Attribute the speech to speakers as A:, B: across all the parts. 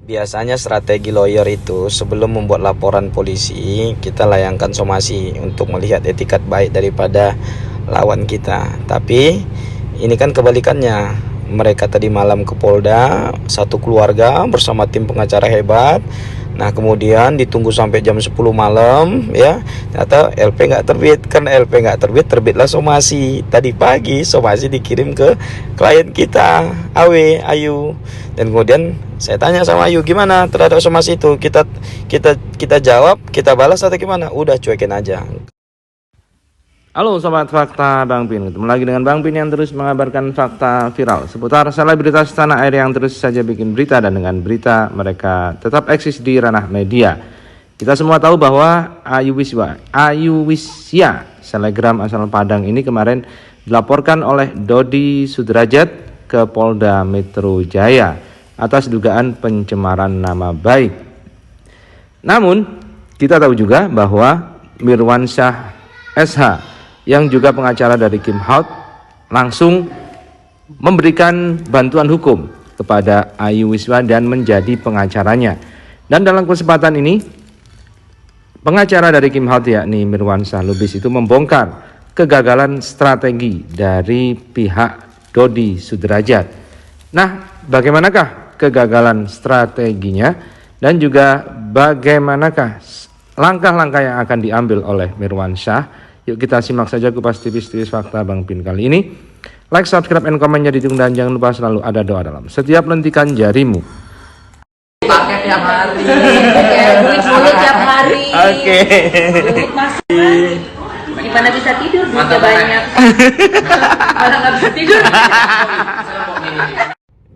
A: Biasanya strategi lawyer itu sebelum membuat laporan polisi, kita layangkan somasi untuk melihat etikat baik daripada lawan kita. Tapi ini kan kebalikannya. Mereka tadi malam ke Polda, satu keluarga bersama tim pengacara hebat. Nah kemudian ditunggu sampai jam 10 malam ya, ternyata LP nggak terbit. Karena LP nggak terbit, terbitlah somasi. Tadi pagi somasi dikirim ke klien kita, Ayu. Dan kemudian saya tanya sama Ayu, gimana terhadap somasi itu? Kita jawab, kita balas atau gimana? Udah cuekin aja.
B: Halo Sobat Fakta Bang Pin, ketemu lagi dengan Bang Pin yang terus mengabarkan fakta viral seputar selebritas tanah air yang terus saja bikin berita, dan dengan berita mereka tetap eksis di ranah media. Kita semua tahu bahwa Ayu Wisya, selebgram asal Padang ini kemarin dilaporkan oleh Dodi Sudrajat ke Polda Metro Jaya atas dugaan pencemaran nama baik. Namun kita tahu juga bahwa Mirwansyah SH yang juga pengacara dari Kim Haut langsung memberikan bantuan hukum kepada Ayu Wisya dan menjadi pengacaranya. Dan dalam kesempatan ini pengacara dari Kim Haut yakni Mirwansyah Lubis itu membongkar kegagalan strategi dari pihak Dodi Sudrajat. Nah, bagaimanakah kegagalan strateginya dan juga bagaimanakah langkah-langkah yang akan diambil oleh Mirwansyah? Yuk kita simak saja kupas tipis-tipis fakta Bang Pin kali ini. Like, subscribe, and komen jadi ditunggu, dan jangan lupa selalu ada doa dalam setiap lentikan jarimu.
C: Pakai tiap hari, duit mulu tiap hari.
A: Oke.
C: Duit masuk kan? Gimana bisa tidur? Duitnya banyak. Malah nggak bisa tidur.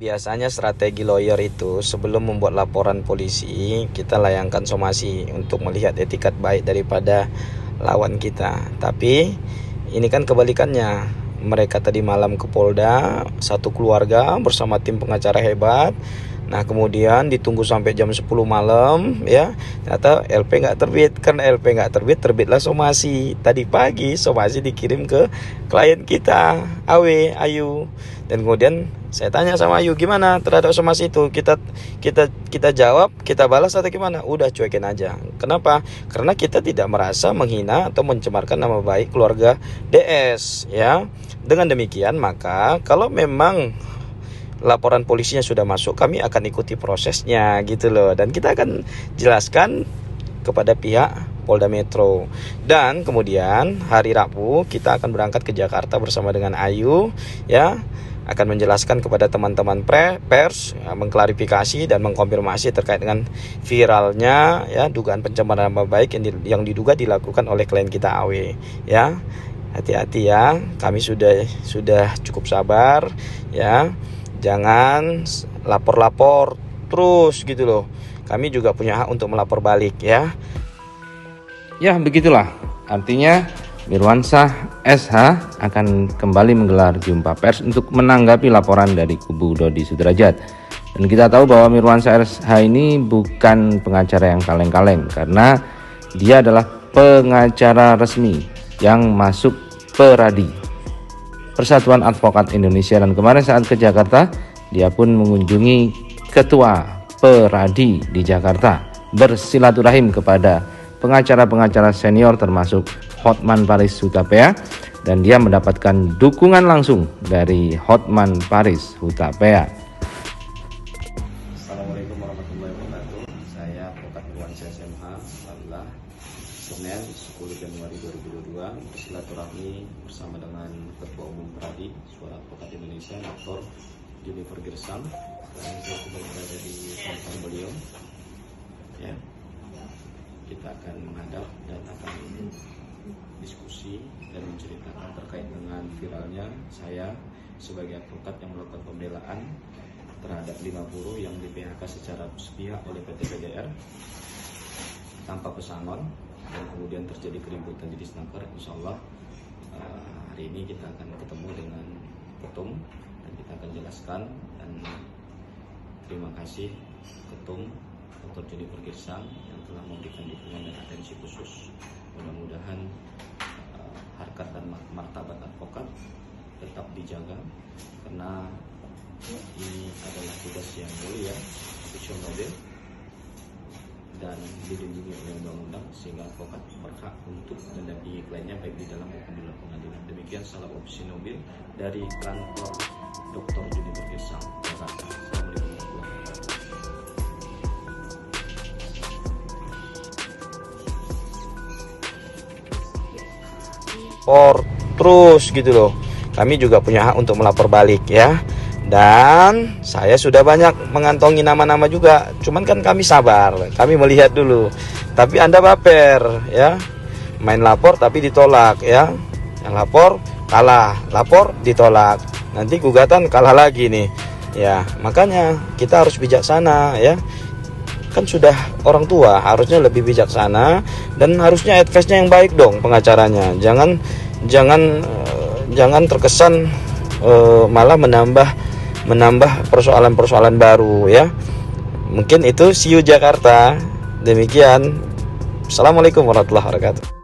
A: Biasanya strategi lawyer itu sebelum membuat laporan polisi, kita layangkan somasi untuk melihat etikat baik daripada lawan kita. Tapi ini kan kebalikannya. Mereka tadi malam ke Polda, satu keluarga bersama tim pengacara hebat. Nah kemudian ditunggu sampai jam 10 malam ya, ternyata LP nggak terbit. Karena LP nggak terbit, terbitlah somasi. Tadi pagi somasi dikirim ke klien kita, Ayu. Dan kemudian saya tanya sama Ayu, gimana terhadap somasi itu? Kita jawab, kita balas atau gimana? Udah cuekin aja. Kenapa? Karena kita tidak merasa menghina atau mencemarkan nama baik keluarga DS ya. Dengan demikian maka kalau memang laporan polisinya sudah masuk, kami akan ikuti prosesnya gitu loh, dan kita akan jelaskan kepada pihak Polda Metro. Dan kemudian hari Rabu kita akan berangkat ke Jakarta bersama dengan Ayu ya, akan menjelaskan kepada teman-teman pers ya, mengklarifikasi dan mengkonfirmasi terkait dengan viralnya ya dugaan pencemaran nama baik yang diduga dilakukan oleh klien kita AW ya. Hati-hati ya, kami sudah cukup sabar ya. Jangan lapor-lapor terus gitu loh. Kami juga punya hak untuk melapor balik ya.
B: Ya begitulah, artinya Mirwansyah SH akan kembali menggelar jumpa pers untuk menanggapi laporan dari kubu Dodi Sudrajat. Dan kita tahu bahwa Mirwansyah SH ini bukan pengacara yang kaleng-kaleng, karena dia adalah pengacara resmi yang masuk Peradi, Persatuan Advokat Indonesia. Dan kemarin saat ke Jakarta, dia pun mengunjungi Ketua Peradi di Jakarta, bersilaturahim kepada pengacara-pengacara senior termasuk Hotman Paris Hutapea, dan dia mendapatkan dukungan langsung dari Hotman Paris Hutapea.
D: Assalamualaikum warahmatullahi wabarakatuh. Saya Advokat Mirwansyah SMH, adalah Senin 10 Januari 2022 bersilaturahmi bersama dengan Ketua Umum Peradi Suara Advokat Indonesia, Dr. Junifer Girsang, dan saya sudah berada di kantor beliau. Ya, kita akan menghadap dan akan diskusi dan menceritakan terkait dengan viralnya saya sebagai advokat yang melakukan pembelaan terhadap 5 buruh yang di PHK secara sepihak oleh PT PDR tanpa pesangon, dan kemudian terjadi keributan jadi snaker. Insya Allah hari ini kita akan ketemu dengan Ketum dan kita akan jelaskan. Dan terima kasih Ketum Dr. Junifer Girsang yang telah memberikan dukungan dan atensi khusus. Mudah-mudahan harkat dan martabat advokat tetap dijaga, karena ini adalah tugas yang mulia profesional dan dilindungi oleh undang-undang, sehingga advokat berhak untuk mendampingi kliennya baik di dalam maupun di luar pengadilan. Demikian salah opsi mobil dari kantor Dr. Junifer Girsang, Jakarta. Assalamualaikum warahmatullahi
A: wabarakatuh. Terus gitu loh. Kami juga punya hak untuk melapor balik ya. Dan saya sudah banyak mengantongi nama-nama juga. Cuman kan kami sabar, kami melihat dulu. Tapi Anda baper ya. Main lapor tapi ditolak ya. Yang lapor kalah, lapor ditolak. Nanti gugatan kalah lagi nih. Ya, makanya kita harus bijaksana ya. Kan sudah orang tua, harusnya lebih bijaksana dan harusnya advice-nya yang baik dong pengacaranya. Jangan terkesan malah menambah persoalan-persoalan baru ya. Mungkin itu see you Jakarta. Demikian. Assalamualaikum warahmatullahi wabarakatuh.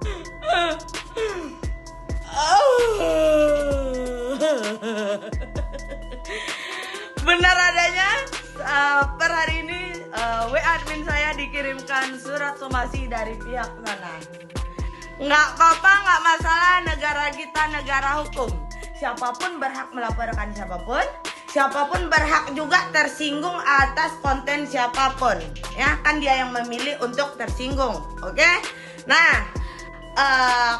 E: Benar adanya per hari ini WA admin saya dikirimkan surat somasi dari pihak sana. Nggak apa-apa, nggak masalah, negara kita negara hukum. Siapapun berhak melaporkan siapapun. Siapapun berhak juga tersinggung atas konten siapapun. Ya, kan dia yang memilih untuk tersinggung. Oke? Nah,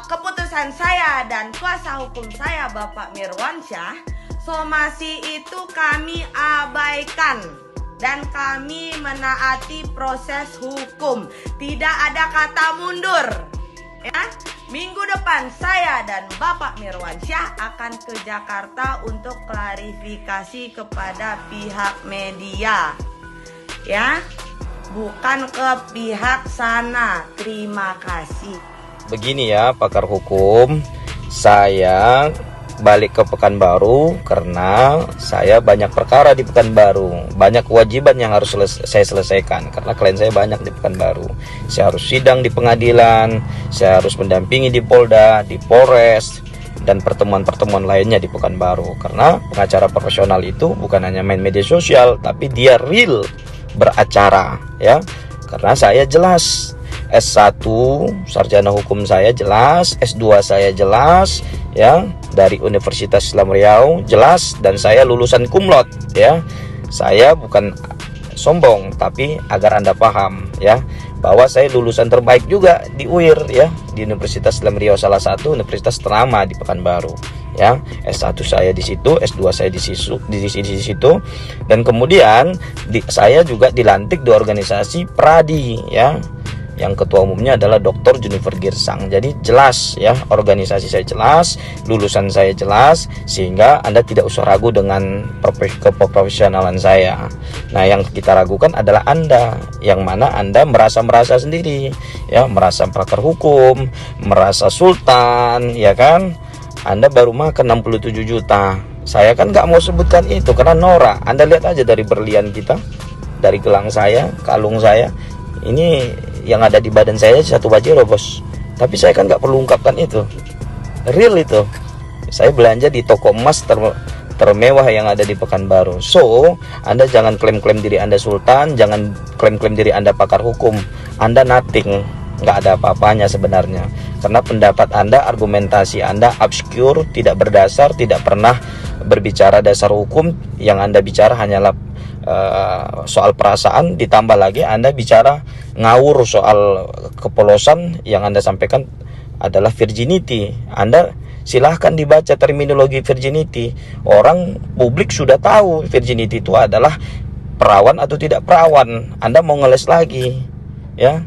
E: keputusan saya dan kuasa hukum saya Bapak Mirwansyah, somasi itu kami abaikan dan kami menaati proses hukum. Tidak ada kata mundur. Ya, minggu depan saya dan Bapak Mirwansyah akan ke Jakarta untuk klarifikasi kepada pihak media. Ya, bukan ke pihak sana. Terima kasih.
A: Begini ya pakar hukum, saya balik ke Pekanbaru karena saya banyak perkara di Pekanbaru, banyak kewajiban yang harus saya selesaikan karena klien saya banyak di Pekanbaru. Saya harus sidang di pengadilan, saya harus mendampingi di Polda, di Polres, dan pertemuan-pertemuan lainnya di Pekanbaru. Karena pengacara profesional itu bukan hanya main media sosial, tapi dia real beracara ya. Karena saya jelas S1 sarjana hukum saya jelas, S2 saya jelas ya, dari Universitas Islam Riau jelas, dan saya lulusan cum laude ya. Saya bukan sombong, tapi agar Anda paham ya, bahwa saya lulusan terbaik juga di UIR ya, di Universitas Islam Riau, salah satu universitas ternama di Pekanbaru ya. S1 saya di situ, S2 saya di situ, dan kemudian saya juga dilantik di organisasi Pradi ya, yang ketua umumnya adalah Dr. Junifer Girsang. Jadi jelas ya, organisasi saya jelas, lulusan saya jelas, sehingga Anda tidak usah ragu dengan keprofesionalan saya. Nah, yang kita ragukan adalah Anda, yang mana Anda merasa sendiri ya, merasa pakar hukum, merasa sultan ya kan. Anda baru makan 67 juta. Saya kan nggak mau sebutkan itu karena norak. Anda lihat aja dari berlian kita, dari gelang saya, kalung saya, ini yang ada di badan saya 1 bajero bos. Tapi saya kan nggak perlu ungkapkan itu. Real itu. Saya belanja di toko emas termewah yang ada di Pekanbaru. So, Anda jangan klaim-klaim diri Anda sultan, jangan klaim-klaim diri Anda pakar hukum. Anda nothing, nggak ada apa-apanya sebenarnya. Karena pendapat Anda, argumentasi Anda obscure, tidak berdasar, tidak pernah berbicara dasar hukum. Yang Anda bicara hanyalah soal perasaan, ditambah lagi Anda bicara ngawur soal kepolosan. Yang Anda sampaikan adalah virginity. Anda silahkan dibaca terminologi virginity. Orang publik sudah tahu virginity itu adalah perawan atau tidak perawan. Anda mau ngeles lagi ya.